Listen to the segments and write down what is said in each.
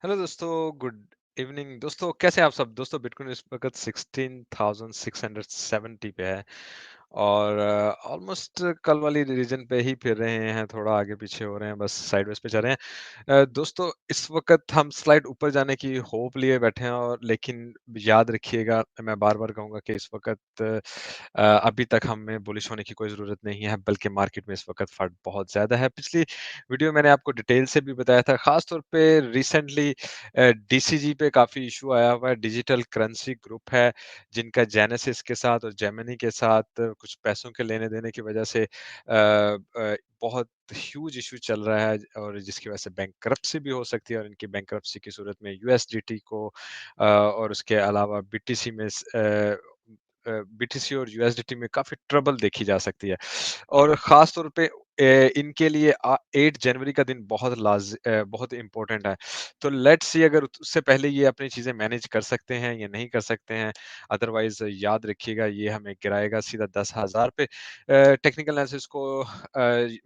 Hello दोस्तों, good evening दोस्तों, कैसे हैं आप सब? दोस्तों बिटकॉइन इस वक्त 16,670 पे है और ऑलमोस्ट कल वाली रीजन पे ही फिर रहे हैं, थोड़ा आगे पीछे हो रहे हैं, बस साइडवेज पे चल रहे हैं। दोस्तों इस वक्त हम स्लाइड ऊपर जाने की होप लिए बैठे हैं और लेकिन याद रखिएगा, मैं बार बार कहूंगा कि इस वक्त अभी तक हमें बुलिश होने की कोई ज़रूरत नहीं है, बल्कि मार्केट में इस वक्त फट बहुत ज़्यादा है। पिछली वीडियो मैंने आपको डिटेल से भी बताया था, खास तौर पे रिसेंटली डीसीजी पे काफ़ी इशू आया हुआ है। डिजिटल करेंसी ग्रुप है, जिनका जेनेसिस के साथ और जेमिनी के साथ कुछ पैसों के लेने-देने की वजह से बहुत ह्यूज इशू चल रहा है और जिसकी वजह से बैंकरप्सी भी हो सकती है और इनकी बैंकरप्सी की सूरत में यूएसडीटी को और उसके अलावा बीटीसी में बीटीसी और यूएसडीटी में काफ़ी ट्रबल देखी जा सकती है और ख़ास तौर पे इनके लिए 8 जनवरी का दिन बहुत इम्पोर्टेंट है। तो लेट्स सी अगर उससे पहले ये अपनी चीज़ें मैनेज कर सकते हैं या नहीं कर सकते हैं। अदरवाइज़ याद रखिएगा ये हमें गिराएगा सीधा 10,000 पे। टेक्निकल एनालिसिस को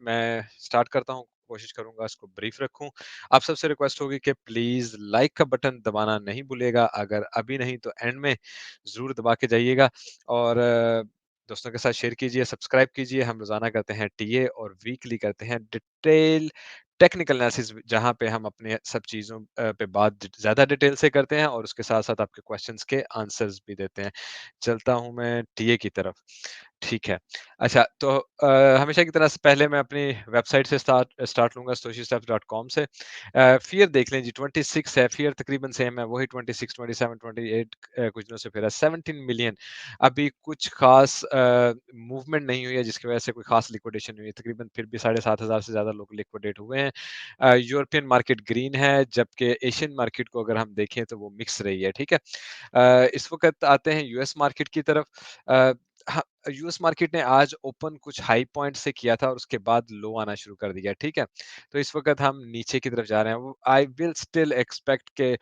मैं स्टार्ट करता हूँ, कोशिश करूँगा इसको ब्रीफ रखूँ। आप सबसे रिक्वेस्ट होगी कि प्लीज़ लाइक का बटन दबाना नहीं भूलिएगा, अगर अभी नहीं तो एंड में ज़रूर दबा के जाइएगा और दोस्तों के साथ शेयर कीजिए, सब्सक्राइब कीजिए। हम रोज़ाना करते हैं टीए और वीकली करते हैं डिटेल टेक्निकल एनालिसिस, जहाँ पे हम अपने सब चीज़ों पे बात ज़्यादा डिटेल से करते हैं और उसके साथ-साथ आपके क्वेश्चंस के आंसर्स भी देते हैं। चलता हूँ मैं टीए की तरफ। ठीक है। अच्छा तो हमेशा की तरह से पहले मैं अपनी वेबसाइट से स्टार्ट लूँगा stoichstaff.com से। फ़ियर देख लें जी, 26 है, फ़ियर तकरीबन सेम है, वही 26, 27, 28 कुछ दिनों से फिर है। 17 मिलियन अभी कुछ ख़ास मूवमेंट नहीं हुई है जिसकी वज़ह से कोई ख़ास लिक्विडेशन हुई है। तकरीबन फिर भी 7,500 से ज़्यादा लोग लिक्विडेट हुए हैं। यूरोपियन मार्केट ग्रीन है, जबकि एशियन मार्केट को अगर हम देखें तो वो मिक्स रही है, ठीक है? इस वक़्त आते हैं यूएस मार्केट की तरफ। अ, हाँ, यूएस मार्केट ने आज ओपन कुछ हाई पॉइंट से किया था और उसके बाद लो आना शुरू कर दिया, ठीक है? तो इस वक़्त हम नीचे की तरफ जा रहे हैं। वो आई विल स्टिल एक्सपेक्ट के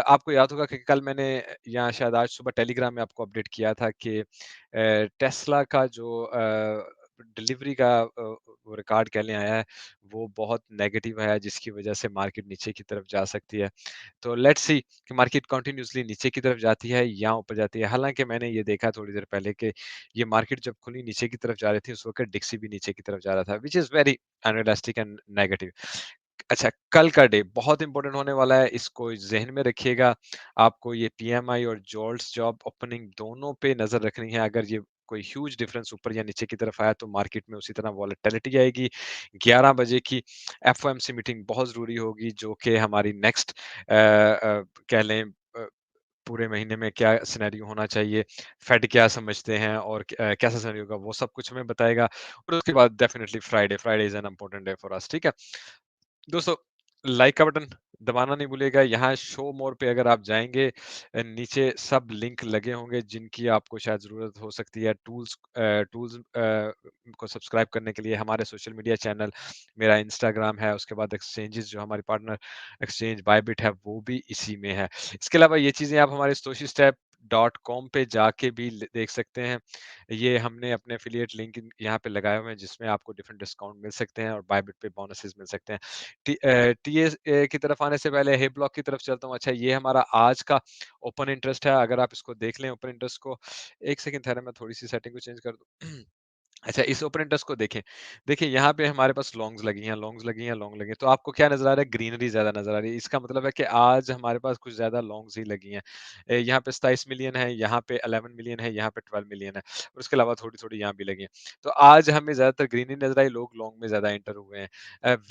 आपको याद होगा कि कल मैंने या शायद आज सुबह टेलीग्राम में आपको अपडेट किया था कि टेस्ला का जो डिलीवरी का वो रिकॉर्ड कह लें आया है, वो बहुत नेगेटिव है, जिसकी वज़ह से मार्केट नीचे की तरफ जा सकती है। तो लेट्स सी कि मार्केट कंटिन्यूअसली नीचे की तरफ जाती है या ऊपर जाती है। हालाँकि मैंने ये देखा थोड़ी देर पहले कि ये मार्केट जब खुली नीचे की तरफ जा रही थी, उस वक़्त डिक्सी भी नीचे की तरफ जा रहा था, which is very unrealistic and negative. अच्छा, कल का डे बहुत इंपॉर्टेंट होने वाला है, इसको ज़हन में रखिएगा। आपको ये पीएमआई और जोल्ट्स जॉब ओपनिंग दोनों पे नज़र रखनी है। अगर ये कोई ह्यूज डिफरेंस ऊपर या नीचे की तरफ आया तो मार्केट में उसी तरह वॉलेटिलिटी आएगी। 11 बजे की एफओएमसी मीटिंग बहुत ज़रूरी होगी, जो कि हमारी नेक्स्ट कह लें पूरे महीने में क्या सिनेरियो होना चाहिए, फेड क्या समझते हैं और कैसा सिनेरियो होगा, वो सब कुछ हमें बताएगा और उसके बाद definitely Friday is an important day for us, ठीक है? दोस्तों लाइक का बटन दबाना नहीं भूलिएगा। यहाँ शो मोर पे अगर आप जाएँगे, नीचे सब लिंक लगे होंगे जिनकी आपको शायद ज़रूरत हो सकती है। टूल्स को सब्सक्राइब करने के लिए हमारे सोशल मीडिया चैनल, मेरा इंस्टाग्राम है, उसके बाद एक्सचेंजेस जो हमारी पार्टनर एक्सचेंज बायबिट है, वो भी इसी में है। इसके अलावा ये चीज़ें आप हमारे stoichstep.com पे जाके भी देख सकते हैं। ये हमने अपने एफिलिएट लिंक यहाँ पे लगाए हुए हैं, जिसमें आपको डिफरेंट डिस्काउंट मिल सकते हैं और बायबिट पे बोनसेस मिल सकते हैं। टीएस की तरफ आने से पहले हे ब्लॉक की तरफ चलता हूँ। अच्छा, ये हमारा आज का ओपन इंटरेस्ट है, अगर आप इसको देख लें ओपन इंटरेस्ट को, 1 सेकंड ठहरें, मैं थोड़ी-सी सेटिंग को चेंज कर दूँ। अच्छा, इस ओपन इंटरेस्ट को देखें। देखिए यहाँ पे हमारे पास लॉन्ग्स लगी हैं, लॉन्ग लगी हैं। तो आपको क्या नज़र आ रहा है? ग्रीनरी ज़्यादा नज़र आ रही है। इसका मतलब है कि आज हमारे पास कुछ ज़्यादा लॉन्ग्स ही लगी हैं। यहाँ पे 27 मिलियन है, यहाँ पे 11 मिलियन है, यहाँ पे 12 मिलियन है और उसके अलावा थोड़ी-थोड़ी यहाँ भी लगी हैं। तो आज हमें ज़्यादातर ग्रीनरी नज़र आई, लोग लॉन्ग में ज़्यादा एंटर हुए हैं।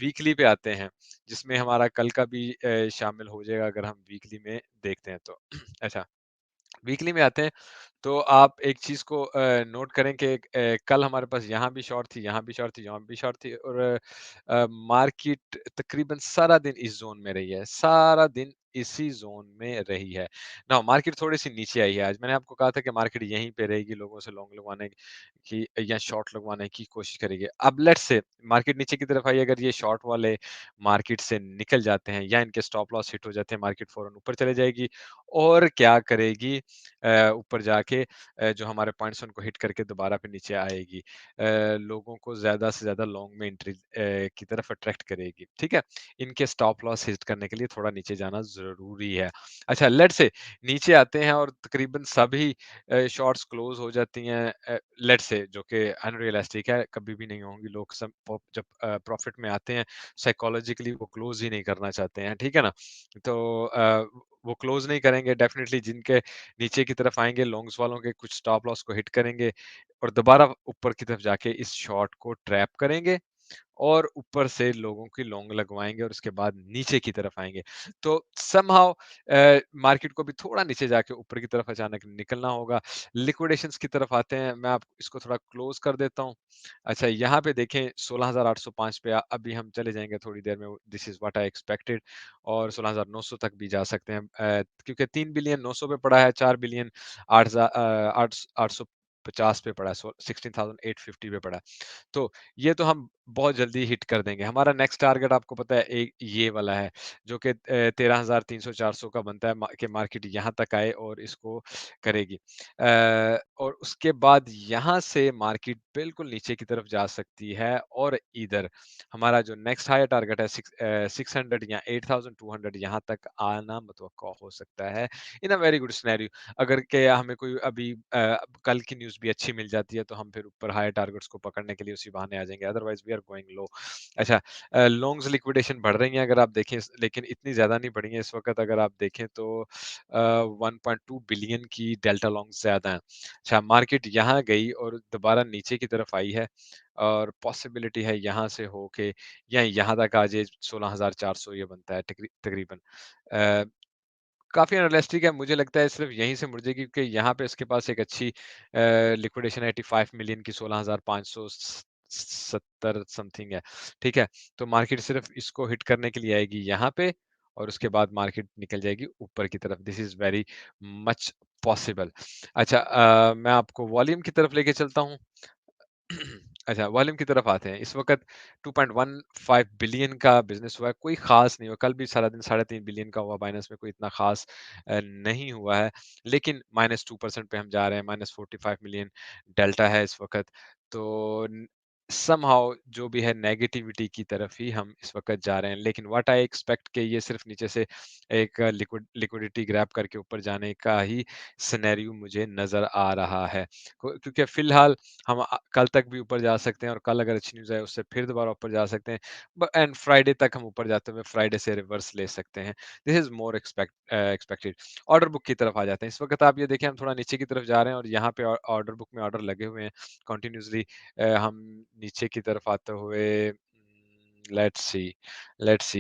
वीकली पे आते हैं, जिसमें हमारा कल का भी शामिल हो जाएगा अगर हम वीकली में देखते हैं तो। अच्छा, वीकली में आते हैं तो आप एक चीज़ को नोट करें कि कल हमारे पास यहाँ भी शॉर्ट थी, यहाँ भी शॉर्ट थी, यहाँ भी शॉर्ट थी और मार्केट तकरीबन सारा दिन इस ज़ोन में रही है, सारा दिन इसी ज़ोन में रही है। नाउ मार्केट थोड़ी-सी नीचे आई है आज, मैंने आपको कहा था कि मार्केट यहीं पे रहेगी, लोगों से लॉन्ग लगवाने की या शॉर्ट लगवाने की कोशिश करेगी। अब लेट्स से मार्केट नीचे की तरफ आई, अगर ये शॉर्ट वाले मार्केट से निकल जाते हैं या इनके स्टॉप लॉस हिट हो जाते हैं, मार्केट फ़ौरन ऊपर चले जाएगी और क्या करेगी ऊपर जाके जो हमारे पॉइंट्स हैं उनको हिट करके दोबारा फिर नीचे आएगी। लोगों को ज़्यादा से ज़्यादा लॉन्ग में एंट्री की तरफ अट्रैक्ट करेगी, ठीक है? इनके स्टॉप लॉस हिट करने के लिए थोड़ा नीचे जाना ज़रूरी है। अच्छा लेट्स से नीचे आते हैं और तकरीबन सभी शॉट्स क्लोज़ हो जाती हैं लेट्स से जो कि अनरियलिस्टिक है, कभी भी नहीं होंगी। लोग सब जब प्रॉफ़िट में आते हैं, साइकोलॉजिकली वो क्लोज़ ही नहीं करना चाहते हैं, ठीक है ना? तो वो क्लोज़ नहीं करेंगे डेफ़िनिटली जिनके नीचे की तरफ आएँगे लॉन्ग्स वालों के कुछ स्टॉप लॉस को हिट करेंगे और दोबारा ऊपर की तरफ जाके इस शॉर्ट को ट्रैप करेंगे और ऊपर से लोगों की लॉन्ग लगवाएँगे और उसके बाद नीचे की तरफ आएँगे। तो समहाउ मार्केट को भी थोड़ा नीचे जाके ऊपर की तरफ अचानक निकलना होगा। लिक्विडेशंस की तरफ आते हैं, मैं आप इसको थोड़ा क्लोज़ कर देता हूँ। अच्छा यहाँ पे देखें 16,805 पे अभी हम चले जाएँगे थोड़ी देर में this is what I expected और 16,900 तक भी जा सकते हैं। क्योंकि 3 बिलियन 900 पे पड़ा है, 4 बिलियन 850 पे पड़ा है, 16,850 पे पड़ा है। तो ये तो हम बहुत जल्दी हिट कर देंगे। हमारा नेक्स्ट टारगेट आपको पता है एक ये वाला है, जो कि 13,300-400 का बनता है कि मार्केट यहाँ तक आए और इसको करेगी। और उसके बाद यहाँ से मार्केट बिल्कुल नीचे की तरफ जा सकती है और इधर हमारा जो नेक्स्ट हायर टारगेट है 600 या 8,200 यहाँ तक आना मुतवक्का हो सकता है इन अ वेरी गुड सिनेरियो। अगर के हमें कोई अभी कल की न्यूज़ भी अच्छी मिल जाती है तो हम फिर ऊपर हायर टारगेट्स को पकड़ने के लिए उसी बहाने आ जाएँगे, अदरवाइज़ वी आर गोइंग लो। अच्छा लॉन्ग्स लिक्विडेशन बढ़ रही हैं अगर आप देखें लेकिन इतनी ज़्यादा नहीं बढ़ी हैं इस वक़्त अगर आप देखें तो 1.2 बिलियन की डेल्टा लॉन्ग्स ज़्यादा हैं। अच्छा मार्केट यहाँ गई और दोबारा नीचे की तरफ आई है और पॉसिबिलिटी है यहाँ से हो के या यहाँ तक आ जाए 16,400 ये बनता है तकरीबन। अ, काफ़ी अनरियलिस्टिक है, मुझे लगता है सिर्फ़ यहीं से मुड़ जाएगी क्योंकि यहाँ पे इसके पास एक अच्छी लिक्विडेशन 85 मिलियन की 16,500 70 समथिंग है, ठीक है? तो मार्केट सिर्फ़ इसको हिट करने के लिए आएगी यहाँ पे और उसके बाद मार्केट निकल जाएगी ऊपर की तरफ, this is very much possible. अच्छा मैं आपको वॉल्यूम की तरफ लेके चलता हूँ। अच्छा, वॉल्यूम की तरफ आते हैं। इस वक़्त 2.15 बिलियन का बिज़नेस हुआ है, कोई ख़ास नहीं हुआ। कल भी सारा दिन 3.5 बिलियन का हुआ, बाइनेंस में कोई इतना ख़ास नहीं हुआ है। लेकिन -2% पे हम जा रहे हैं, -45 मिलियन डेल्टा है इस वक़्त। तो न समहाउ जो भी है नेगेटिविटी की तरफ ही हम इस वक़्त जा रहे हैं। लेकिन व्हाट आई एक्सपेक्ट कि ये सिर्फ़ नीचे से एक लिक्विडिटी ग्रैब करके ऊपर जाने का ही सिनेरियो मुझे नज़र आ रहा है। क्योंकि फ़िलहाल हम कल तक भी ऊपर जा सकते हैं और कल अगर अच्छी न्यूज़ आए उससे फिर दोबारा ऊपर जा सकते हैं। एंड फ्राइडे तक हम ऊपर जाते हुए फ्राइडे से रिवर्स ले सकते हैं। This is more expected. Order book की तरफ आ जाते हैं। इस वक़्त आप ये देखें हम थोड़ा नीचे की तरफ जा रहे हैं और यहाँ पे ऑर्डर बुक में ऑर्डर लगे हुए हैं कंटीन्यूअसली हम नीचे की तरफ आते हुए लेट्स सी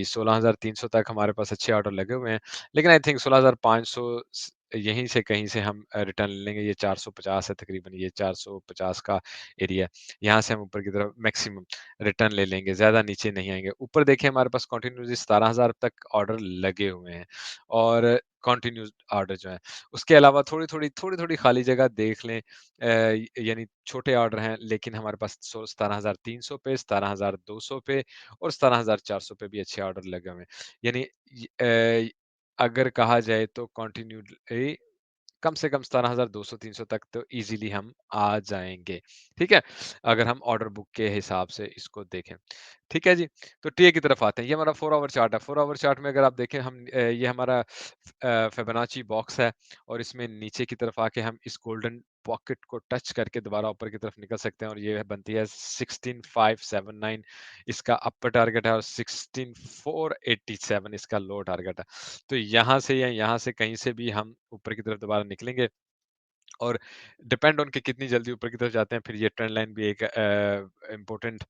16,300 तक हमारे पास अच्छे ऑर्डर लगे हुए हैं। लेकिन आई थिंक 16,500 यहीं से कहीं से हम रिटर्न ले लेंगे। ये 450 है तकरीबन ये 450 का एरिया है। यहाँ से हम ऊपर की तरफ मैक्सिमम रिटर्न ले लेंगे, ज़्यादा नीचे नहीं आएँगे। ऊपर देखिए हमारे पास कंटिन्यूअसली 17,000 तक ऑर्डर लगे हुए हैं और कंटिन्यूअस ऑर्डर जो हैं। उसके अलावा थोड़ी-थोड़ी खाली जगह देख लें यानी छोटे ऑर्डर हैं लेकिन हमारे पास 17,300 पे, 17,200 पे और 17,400 पे भी अच्छे ऑर्डर लगे हुए हैं। यानी अगर कहा जाए तो कंटिन्यूअसली कम से कम 17,200-300 तक तो ईज़िली हम आ जाएँगे, ठीक है? अगर हम ऑर्डर बुक के हिसाब से इसको देखें, ठीक है जी? तो टीए की तरफ आते हैं, ये हमारा 4 आवर चार्ट है, 4 आवर चार्ट में अगर आप देखें ये हमारा फिबोनाची बॉक्स है और इसमें नीचे की तरफ आके हम इस गोल्डन पॉकेट को टच करके दोबारा ऊपर की तरफ निकल सकते हैं और ये बनती है 16,579 इसका अपर टारगेट है और 16,487 इसका लोअर टारगेट है। तो यहाँ से या यहाँ से कहीं से भी हम ऊपर की तरफ दोबारा निकलेंगे और डिपेंड ऑन कि कितनी जल्दी ऊपर की तरफ जाते हैं, फिर ये ट्रेंड लाइन भी एक इम्पोर्टेंट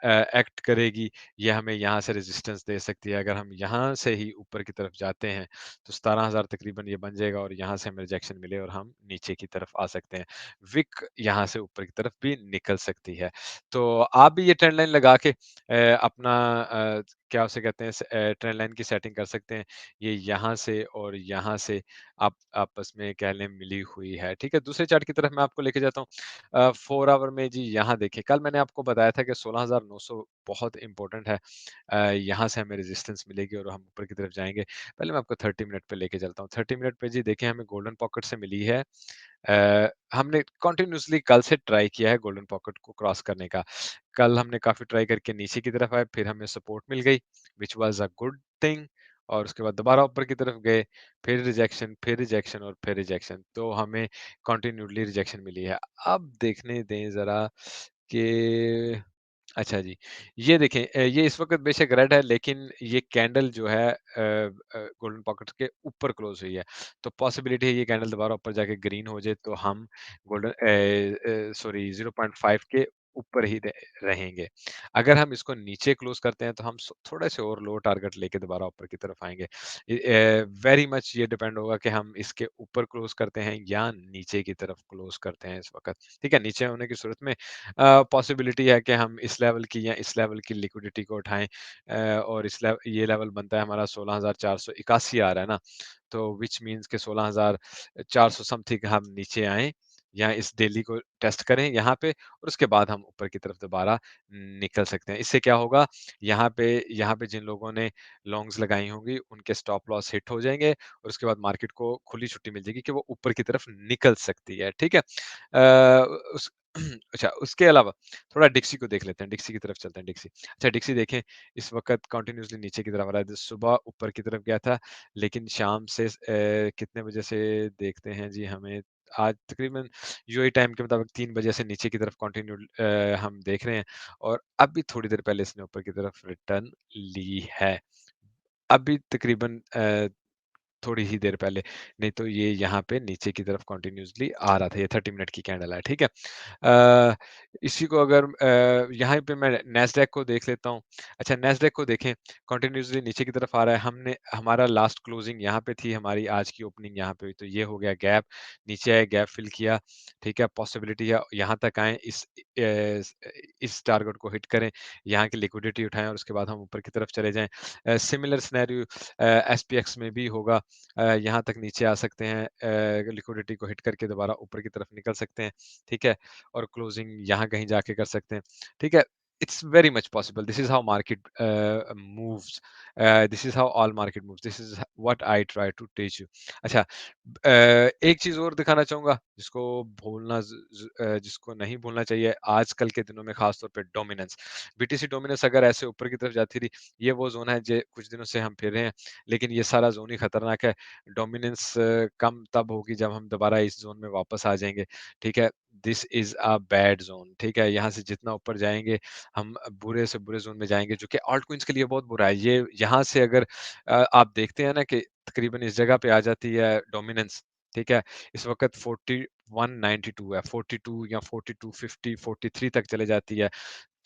एक्ट करेगी। ये हमें यहाँ से रेजिस्टेंस दे सकती है। अगर हम यहाँ से ही ऊपर की तरफ जाते हैं, तो 17,000 तकरीबन ये बन जाएगा और यहाँ से हमें रिजेक्शन मिले और हम नीचे की तरफ आ सकते हैं। विक यहाँ से ऊपर की तरफ भी निकल सकती है। तो आप भी ये ट्रेंड लाइन लगा के अपना क्या उसे कहते हैं ट्रेंड लाइन की सेटिंग कर सकते हैं। ये यहाँ से और यहाँ से आप आपस में कह लें मिली हुई है, ठीक ठीक है? दूसरे चार्ट की तरफ मैं आपको लेके जाता हूँ। 4 आवर में जी यहाँ देखिए, कल मैंने आपको बताया था कि 16,900 बहुत इम्पोर्टेंट है। यहाँ से हमें रेजिस्टेंस मिलेगी और हम ऊपर की तरफ जाएँगे। पहले मैं आपको 30 मिनट पे लेके चलता हूँ। 30 मिनट पे जी देखिए हमें गोल्डन पॉकेट से मिली है। हमने कंटिन्यूअसली कल से ट्राई किया है गोल्डन पॉकेट को क्रॉस करने का। कल हमने काफ़ी ट्राई करके नीचे की तरफ आए, फिर हमें सपोर्ट मिल गई, which was a good thing और उसके बाद दोबारा ऊपर की तरफ गए, फिर रिजेक्शन और फिर रिजेक्शन। तो हमें कंटिन्यूअसली रिजेक्शन मिली है। अब देखने दें ज़रा कि अच्छा जी, ये देखें ये इस वक़्त बेशक रेड है लेकिन ये कैंडल जो है गोल्डन पॉकेट्स के ऊपर क्लोज़ हुई है। तो पॉसिबिलिटी है ये कैंडल दोबारा ऊपर जाके ग्रीन हो जाए तो हम सॉरी 0.5 के ऊपर ही रहेंगे। अगर हम इसको नीचे क्लोज़ करते हैं तो हम थोड़े से और लो टारगेट लेके दोबारा ऊपर की तरफ आएँगे। वेरी मच ये डिपेंड होगा कि हम इसके ऊपर क्लोज़ करते हैं या नीचे की तरफ क्लोज़ करते हैं इस वक़्त। ठीक है? नीचे होने की सूरत में पॉसिबिलिटी है कि हम इस लेवल की या इस लेवल की लिक्विडिटी को उठाएँ और ये लेवल बनता है हमारा 16,481 आ रहा है ना, तो व्हिच मीन्स कि 16,400 समथिंग हम नीचे आएँ या इस डेली को टेस्ट करें यहाँ पे और उसके बाद हम ऊपर की तरफ दोबारा निकल सकते हैं। इससे क्या होगा, यहाँ पे जिन लोगों ने लॉन्ग्स लगाई होंगी, उनके स्टॉप लॉस हिट हो जाएँगे और उसके बाद मार्केट को खुली छुट्टी मिल जाएगी कि वो ऊपर की तरफ निकल सकती है, ठीक है? उस अच्छा, उसके अलावा थोड़ा डिक्सी को देख लेते हैं, डिक्सी की तरफ चलते हैं, डिक्सी। अच्छा डिक्सी देखें, इस वक़्त कंटीन्यूअसली नीचे की तरफ आ रहा है, सुबह ऊपर की तरफ गया था, लेकिन शाम से कितने बजे से देखते हैं जी हमें आज तकरीबन यूएई टाइम के मुताबिक 3 बजे से नीचे की तरफ हम देख रहे हैं और अभी थोड़ी देर पहले इसने ऊपर की तरफ रिटर्न ली है। अभी तकरीबन थोड़ी ही देर पहले, नहीं तो ये यहाँ पे नीचे की तरफ कंटिन्यूअसली आ रहा था, ये 30 मिनट की कैंडल है, ठीक है? इसी को अगर यहाँ पे मैं नैस्डैक को देख लेता हूँ। अच्छा नैस्डैक को देखें, कंटिन्यूअसली नीचे की तरफ आ रहा है, हमारा लास्ट क्लोजिंग यहाँ पे थी, हमारी आज की ओपनिंग यहाँ पे हुई, तो ये हो गया गैप, नीचे आए गैप फिल किया, ठीक है? पॉसिबिलिटी है यहाँ तक आएँ, इस टारगेट को हिट करें, यहाँ की लिक्विडिटी उठाएँ और उसके बाद हम ऊपर की तरफ चले जाएँ। सिमिलर सिनेरियो एसपीएक्स में भी होगा। यहाँ तक नीचे आ सकते हैं लिक्विडिटी को हिट करके दोबारा ऊपर की तरफ निकल सकते हैं, ठीक है? और क्लोजिंग यहाँ कहीं जाके कर सकते हैं, ठीक है? It's very much possible this is how market moves this is how all market moves this is what I try to teach you. अच्छा एक चीज़ और दिखाना चाहूँगा जिसको नहीं भूलना चाहिए आजकल के दिनों में ख़ास तौर पे डोमिनेंस। बीटीसी डोमिनेंस अगर ऐसे ऊपर की तरफ जाती रही, ये वो ज़ोन है जे कुछ दिनों से हम फिर रहे हैं, लेकिन ये सारा ज़ोन ही खतरनाक है। डोमिनेंस कम तब होगी जब हम दोबारा इस ज़ोन में वापस आ जाएँगे, ठीक है? This is a bad zone, ठीक है? यहाँ से जितना ऊपर जाएँगे, हम बुरे से बुरे ज़ोन में जाएँगे, जो कि ऑल्ट कॉइन्स के लिए बहुत बुरा है। ये यहाँ से अगर आप देखते हैं ना कि तकरीबन इस जगह पे आ जाती है डोमिनेंस, ठीक है? इस वक़्त 4192 है, 42 या 42, 50, 43 तक चले जाती है।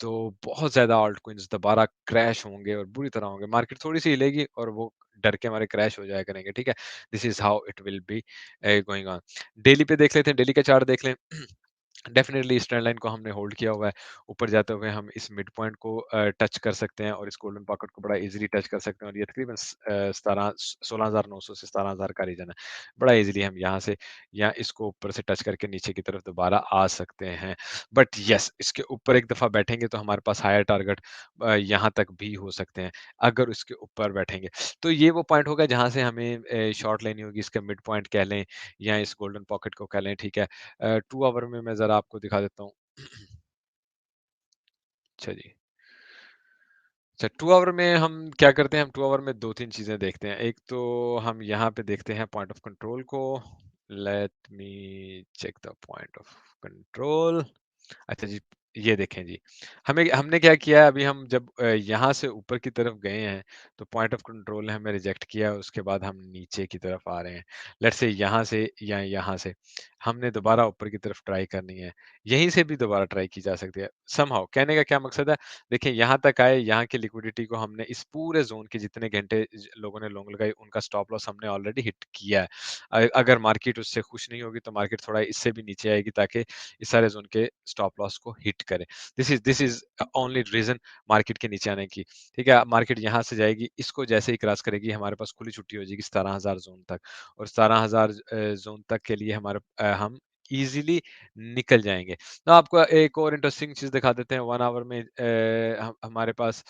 तो बहुत ज़्यादा ऑल्ट कॉइन्स दोबारा क्रैश होंगे और बुरी तरह होंगे। मार्केट थोड़ी-सी हिलेगी और वो डर के मारे क्रैश हो जाया करेंगे, ठीक है? This is how it will be going on. Daily पे देख लेते हैं, डेली का चार्ट देख लें। डेफ़िनिटली इस ट्रेंड लाइन को हमने होल्ड किया हुआ है। ऊपर जाते हुए हम इस मिड पॉइंट को टच कर सकते हैं और इस गोल्डन पॉकेट को बड़ा ईज़िली टच कर सकते हैं और ये तकरीबन 16,900 से 17,000 का रीजन है। बड़ा ईज़िली हम यहाँ से या इसको ऊपर से टच करके नीचे की तरफ दोबारा आ सकते हैं। बट येस इसके ऊपर एक दफ़ा बैठेंगे तो हमारे पास हायर टारगेट यहाँ तक भी हो सकते हैं, अगर उसके ऊपर बैठेंगे। तो ये वो पॉइंट होगा जहाँ से हमें शॉर्ट लेनी होगी, इसका मिड पॉइंट कह लें या इस गोल्डन पॉकेट को कह लें, ठीक है? 2 आवर में मैं ज़रा आपको दिखा देता हूँ। अच्छा जी। अच्छा 2 आवर में हम क्या करते हैं, हम 2 आवर में 2-3 चीज़ें देखते हैं। एक तो हम यहाँ पे देखते हैं पॉइंट ऑफ कंट्रोल को। Let me check the point of control. अच्छा जी, ये देखें जी, हमने क्या किया है अभी हम जब यहाँ से ऊपर की तरफ गए हैं, तो पॉइंट ऑफ कंट्रोल ने हमें रिजेक्ट किया है, उसके बाद हम नीचे की तरफ आ रहे हैं। लेट्स से यहाँ से या यहाँ से, हमने दोबारा ऊपर की तरफ ट्राई करनी है। यहीं से भी दोबारा ट्राई की जा सकती है। समहाउ कहने का क्या मकसद है, देखिए यहाँ तक आए, यहाँ की लिक्विडिटी को हमने इस पूरे ज़ोन के जितने घंटे लोगों ने लॉन्ग लगाई, उनका स्टॉप लॉस हमने ऑलरेडी हिट किया है। अगर मार्केट उससे खुश नहीं होगी, तो मार्केट थोड़ा इससे भी नीचे आएगी ताकि इस सारे ज़ोन के स्टॉप लॉस को हिट करे। This is only reason market के नीचे आने की, ठीक है? मार्केट यहाँ से जाएगी, इसको जैसे ही क्रॉस करेगी, हमारे पास खुली छुट्टी हो जाएगी 17,000 ज़ोन तक और 17,000 ज़ोन तक के लिए हम ईज़िली निकल जाएँगे। तो आपको एक और इंटरेस्टिंग चीज़ दिखा देते हैं 1 आवर में हम हमारे पास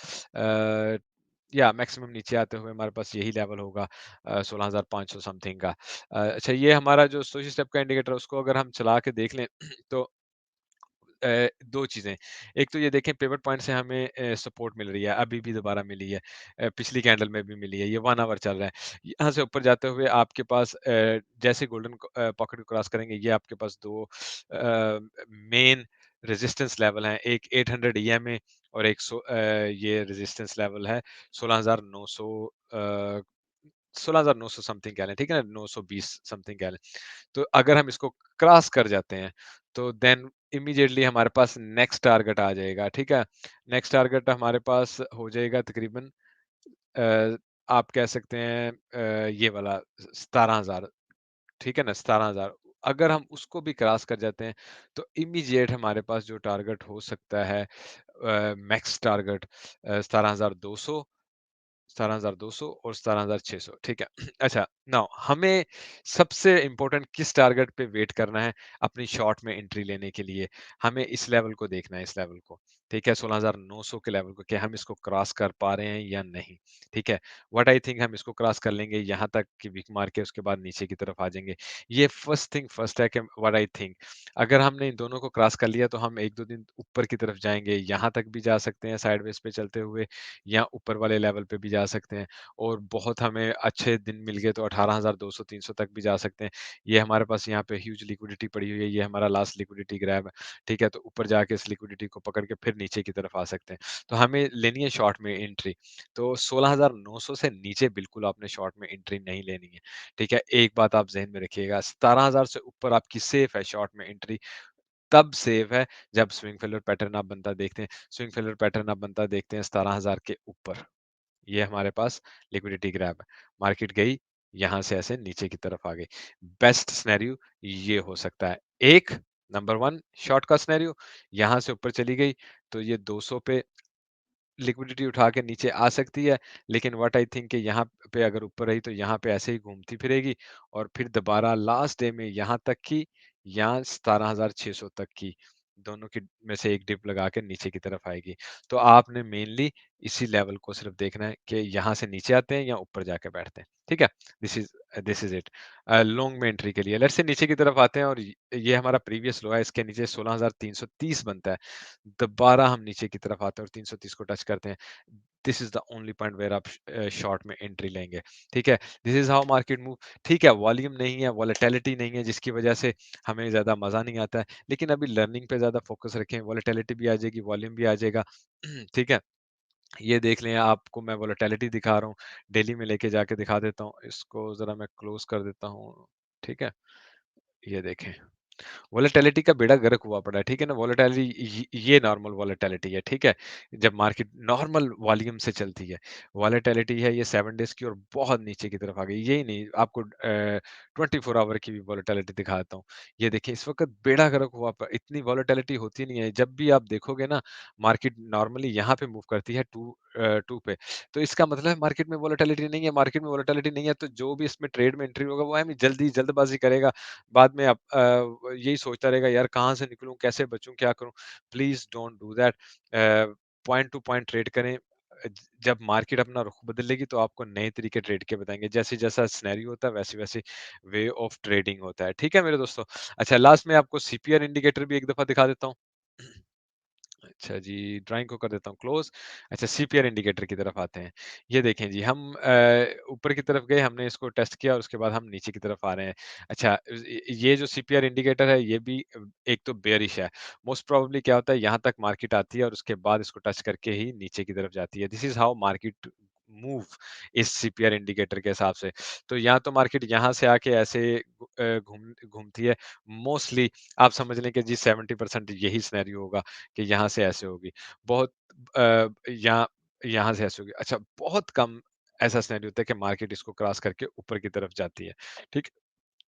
या मैक्सिमम नीचे आते हुए हमारे पास यही लेवल होगा 16,500 समथिंग का। अच्छा ये हमारा जो सोशल स्टेप का इंडिकेटर है उसको अगर हम चला के देख लें तो 2 चीज़ें, एक तो ये देखें पिवट पॉइंट से हमें सपोर्ट मिल रही है, अभी भी दोबारा मिली है। पिछली कैंडल में भी मिली है, ये 1 आवर चल रहा है। यहाँ से ऊपर जाते हुए आपके पास जैसे गोल्डन पॉकेट को क्रॉस करेंगे, ये आपके पास 2 मेन रेजिस्टेंस लेवल हैं, एक 800 ईएमए और एक ये रेजिस्टेंस लेवल है 16,900 16,900 समथिंग कह लें, ठीक है ना? 920 समथिंग कह लें। तो अगर हम इसको क्रॉस कर जाते हैं, तो देन इमीडिएटली हमारे पास नेक्स्ट टारगेट आ जाएगा, ठीक है? नेक्स्ट टारगेट हमारे पास हो जाएगा तकरीबन अ, आप कह सकते हैं ये वाला 17,000 ठीक है ना? 17,000 अगर हम उसको भी क्रॉस कर जाते हैं, तो इमीडिएट हमारे पास जो टारगेट हो सकता है मैक्स टारगेट 17,200 17,200 और 17,600 ठीक है। अच्छा नाउ हमें सबसे इम्पोर्टेंट किस टारगेट पे वेट करना है अपनी शॉर्ट में एंट्री लेने के लिए? हमें इस लेवल को देखना है, इस लेवल को, ठीक है? 16,900 के लेवल को, क्या हम इसको क्रॉस कर पा रहे हैं या नहीं? ठीक है? व्हाट आई थिंक हम इसको क्रॉस कर लेंगे यहाँ तक कि विक मार के उसके बाद नीचे की तरफ आ जाएँगे। ये फर्स्ट थिंग फर्स्ट है कि व्हाट आई थिंक अगर हमने इन दोनों को क्रॉस कर लिया तो हम 1-2 दिन ऊपर की तरफ जाएँगे, यहाँ तक भी जा सकते हैं साइडवेज़ पे चलते हुए या ऊपर वाले लेवल पे भी जा सकते हैं और बहुत हमें अच्छे दिन मिल गए तो 18,200-300 तक भी जा सकते हैं। ये हमारे पास यहाँ पे ह्यूज लिक्विडिटी पड़ी हुई है, ये हमारा लास्ट लिक्विडिटी ग्रैब है, ठीक है? तो ऊपर जाके इस लिक्विडिटी को पकड़ के फिर नीचे की तरफ आ सकते हैं। तो हमें लेनी है शॉर्ट में एंट्री, तो 16,900 से नीचे बिल्कुल आपने शॉर्ट में एंट्री नहीं लेनी है, ठीक है? एक बात आप ज़हन में रखिएगा, 17,000 से ऊपर आपकी सेफ है शॉर्ट में एंट्री, तब सेफ है जब स्विंग फेलियर पैटर्न आप बनता देखते हैं। स्विंग फेलियर पैटर्न आप बनता देखते हैं 17,000 के ऊपर। ये हमारे पास लिक्विडिटी ग्रैब है। मार्केट गई, यहाँ से ऐसे नीचे की तरफ आ गई। बेस्ट सिनेरियो ये हो सकता है। एक नंबर 1 शॉर्ट का सिनेरियो यहाँ से ऊपर चली गई, तो ये 200 पे लिक्विडिटी उठा के नीचे आ सकती है, लेकिन व्हाट आई थिंक कि यहाँ पे अगर ऊपर रही तो यहाँ पे ऐसे ही घूमती फिरेगी और फिर दोबारा लास्ट डे में यहाँ तक की या 17,600 तक की, दोनों की में से एक डिप लगा के नीचे की तरफ आएगी। तो आपने मेनली इसी लेवल को सिर्फ देखना है कि यहाँ से नीचे आते हैं या ऊपर जाके बैठते हैं, ठीक है? This is it. लॉन्ग में एंट्री के लिए लेट्स से नीचे की तरफ आते हैं और ये हमारा प्रीवियस लो है, इसके नीचे 16,330 बनता है। दोबारा हम नीचे की तरफ आते हैं और 330 को टच करते हैं। This is the only point where आप शॉर्ट में एंट्री लेंगे, ठीक है? This is how market move ठीक है, वॉल्यूम नहीं है, वोलेटिलिटी नहीं है जिसकी वजह से हमें ज़्यादा मज़ा नहीं आता है, लेकिन अभी लर्निंग पे ज़्यादा फोकस रखें, वोलेटिलिटी भी आ जाएगी, वॉल्यूम भी आ जाएगा, ठीक है? ये देख लें आपको मैं वोलेटिलिटी दिखा रहा हूँ, डेली में लेके जाके दिखा देता हूँ, इसको ज़रा मैं क्लोज़ कर देता हूँ, ठीक है? ये देखें। वोलेटिलिटी का बेड़ा गर्क हुआ पड़ा है, ठीक है ना? वोलेटिलिटी ये नॉर्मल वोलेटिलिटी है, ठीक है? जब मार्केट नॉर्मल वॉल्यूम से चलती है। वोलेटिलिटी है ये 7 डेज़ की और बहुत नीचे की तरफ आ गई। यही नहीं आपको 24 आवर की भी वोलेटिलिटी दिखाता हूँ। ये देखिए इस वक़्त बेड़ा गर्क हुआ प इतनी वोलेटिलिटी होती नहीं है। जब भी आप देखोगे ना मार्केट नॉर्मली यहाँ पे मूव करती है 2 पे। तो इसका मतलब है मार्केट में वोलेटिलिटी नहीं है, मार्केट में वोलेटिलिटी नहीं है तो जो भी इसमें ट्रेड में एंट्री होगा वो है जल्दबाज़ी करेगा। बाद में यही सोचता रहेगा यार कहाँ से निकलूँ, कैसे बचूँ, क्या करूँ? Please don't do that point two point trade करें। जब मार्केट अपना रुख बदलेगी तो आपको नए तरीके ट्रेड के बताएँगे। जैसे-जैसा सिनेरियो होता है वैसे-वैसे वे ऑफ ट्रेडिंग होता है। ठीक है मेरे दोस्तों? अच्छा लास्ट में आपको सीपीआर इंडिकेटर भी एक दफ़ा दिखा देता हूँ। अच्छा जी, ड्राइंग को कर देता हूँ क्लोज़। अच्छा सीपीआर इंडिकेटर की तरफ आते हैं। ये देखें जी हम ऊपर की तरफ गए, हमने इसको टेस्ट किया और उसके बाद हम नीचे की तरफ आ रहे हैं। अच्छा ये जो सीपीआर इंडिकेटर है ये भी एक तो बेयरिश है। मोस्ट प्रोबेबली क्या होता है यहाँ तक मार्केट आती है और उसके बाद इसको टच करके ही नीचे की तरफ जाती है। This is how market move इस सीपीआर इंडिकेटर के हिसाब से। तो या तो मार्केट यहाँ से आके ऐसे घूमती है। मोस्टली आप समझ लें कि जी 70% यही सिनेरियो होगा। कि यहाँ से ऐसे होगी। बहुत यहाँ से ऐसे होगी। अच्छा बहुत कम ऐसा सिनेरियो होता है कि मार्केट इसको क्रॉस करके ऊपर की तरफ जाती है। ठीक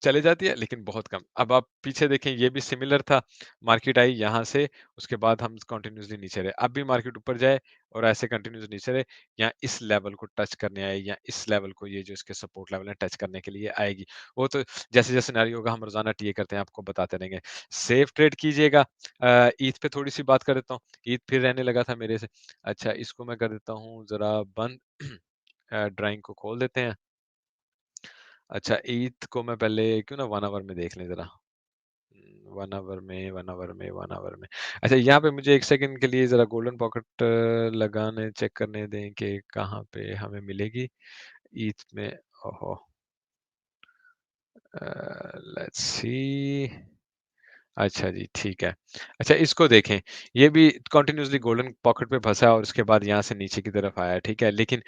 चले जाती है, लेकिन बहुत कम। अब आप पीछे देखें, ये भी सिमिलर था, मार्केट आई यहाँ से, उसके बाद हम कंटिन्यूअसली नीचे रहे। अब भी मार्केट ऊपर जाए और ऐसे कंटिन्यूअस नीचे रहे, या इस लेवल को टच करने आए, या इस लेवल को, ये जो इसके सपोर्ट लेवल है, टच करने के लिए आएगी। वो तो जैसे-जैसे सिनेरियो होगा, हम रोज़ाना टीए करते हैं, आपको बताते रहेंगे। सेफ ट्रेड कीजिएगा। ईथ पे थोड़ी-सी बात कर देता हूँ, ईथ फिर रहने लगा था मेरे से। अच्छा, इसको मैं कर देता हूँ ज़रा बंद। ड्राइंग को खोल देते हैं। अच्छा, ईथ को मैं पहले क्यों ना 1 आवर में देख लें ज़रा। 1 आवर में, 1 आवर में, 1 आवर में। अच्छा, यहाँ पे मुझे 1 सेकंड के लिए ज़रा गोल्डन पॉकेट लगाने चेक करने दें कि कहाँ पे हमें मिलेगी ईथ में। ओहो! Let's see. अच्छा जी, ठीक है। अच्छा, इसको देखें, ये भी कंटीन्यूअसली गोल्डन पॉकेट पे फँसा है और उसके बाद यहाँ से नीचे की तरफ आया है, ठीक है? लेकिन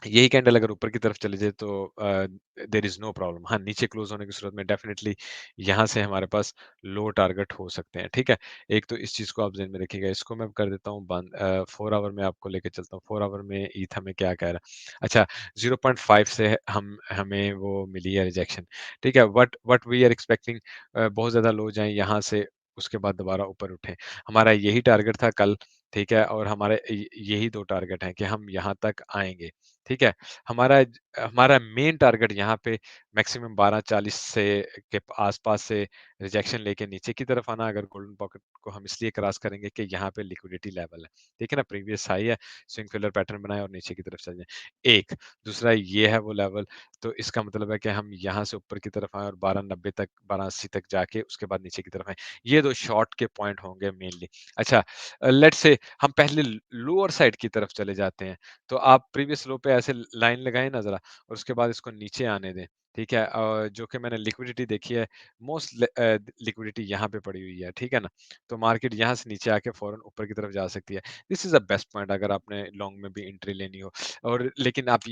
यही कैंडल अगर ऊपर की तरफ चले जाए तो देयर इज़ नो प्रॉब्लम। हाँ, नीचे क्लोज़ होने की सूरत में डेफ़िनेटली यहाँ से हमारे पास लो टारगेट हो सकते हैं, ठीक है? एक तो इस चीज़ को आप ज़हन में रखिएगा। इसको मैं कर देता हूँ बंद। 4 आवर में आपको लेके चलता हूँ। 4 आवर में ईथ हमें क्या कह रहा है? अच्छा, 0.5 से हम हमें वो मिली है रिजेक्शन, ठीक है? व्हाट वी आर एक्सपेक्टिंग, बहुत ज़्यादा लो जाएँ यहाँ से, उसके बाद दोबारा ऊपर उठें। हमारा यही टारगेट था कल, ठीक है? और हमारे यही 2 टारगेट हैं कि हम यहाँ तक आएँगे, ठीक है? हमारा मेन टारगेट यहाँ पे मैक्सिमम 1240 से के आस-पास से रिजेक्शन लेके नीचे की तरफ आना। अगर गोल्डन पॉकेट को हम इसलिए क्रॉस करेंगे कि यहाँ पे लिक्विडिटी लेवल है। ठीक है ना? प्रीवियस हाई है, स्विंग फिलर पैटर्न बनाए और नीचे की तरफ चले जाएँ। एक, दूसरा ये है वो लेवल, तो इसका मतलब है कि हम यहाँ से ऊपर की तरफ आएँ और 1290 तक, 1280 तक जाके उसके बाद नीचे की तरफ आएँ। ये 2 शॉर्ट के पॉइंट होंगे मेनली। अच्छा, लेट्स से हम पहले लोअर साइड की तरफ चले जाते हैं। तो आप प्रीवियस लो पे ऐसे लाइन लगाएँ ना ज़रा, और उसके बाद इसको नीचे आने दें, ठीक है? जो कि मैंने लिक्विडिटी देखी है, लिक्विडिटी यहाँ पे पड़ी हुई है, ठीक है ना? तो मार्केट यहाँ से नीचे आके फ़ौरन ऊपर की तरफ जा सकती है। This is the best point अगर आपने लॉन्ग में भी एंट्री लेनी हो। और लेकिन आप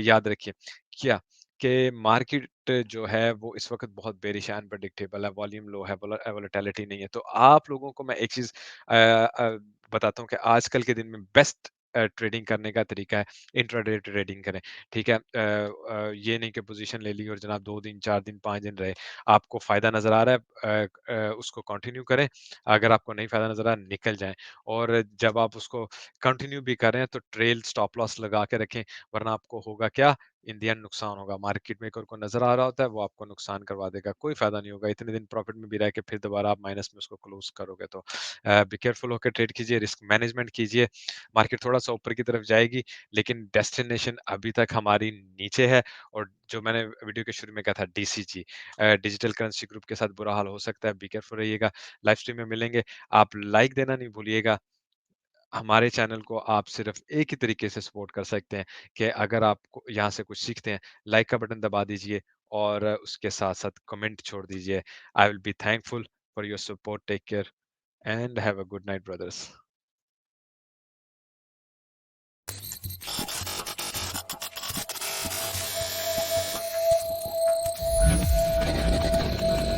याद रखिए क्या, कि मार्केट जो है वो इस वक़्त बहुत बेरिश है, अनप्रेडिक्टेबल है, वॉल्यूम लो है, वोलेटिलिटी नहीं है। तो आप लोगों को मैं एक चीज़ बताता हूँ कि आजकल के दिन में बेस्ट ट्रेडिंग करने का तरीका है, इंट्राडे ट्रेडिंग करें, ठीक है? ये नहीं कि पोज़ीशन ले ली और जनाब 2 दिन, 4 दिन, 5 दिन रहे। आपको फ़ायदा नज़र आ रहा है, उसको कंटिन्यू करें, अगर आपको नहीं फ़ायदा नज़र आ रहा है, निकल जाएँ। और जब आप उसको कंटिन्यू भी कर रहे हैं, तो ट्रेल स्टॉप लॉस लगा के रखें, वरना आपको होगा क्या? इन द एंड नुकसान होगा। मार्केट मेकर को नज़र आ रहा होता है, वो आपको नुकसान करवा देगा, कोई फ़ायदा नहीं होगा। इतने दिन प्रॉफ़िट में भी रह के फिर दोबारा आप माइनस में उसको क्लोज़ करोगे तो बी केयरफुल होकर ट्रेड कीजिए, रिस्क मैनेजमेंट कीजिए। मार्केट थोड़ा-सा ऊपर की तरफ जाएगी, लेकिन डेस्टिनेशन अभी तक हमारी नीचे है। और जो मैंने वीडियो के शुरू में कहा था, डीसीजी, डिजिटल करेंसी ग्रुप के साथ बुरा हाल हो सकता है, बी केयरफुल रहिएगा। लाइव स्ट्रीम में मिलेंगे, आप लाइक देना नहीं भूलिएगा। हमारे चैनल को आप सिर्फ़ एक ही तरीके से सपोर्ट कर सकते हैं कि अगर आप यहाँ से कुछ सीखते हैं, लाइक का बटन दबा दीजिए और उसके साथ-साथ कमेंट छोड़ दीजिए। I will be thankful for your support. Take care and have a good night brothers.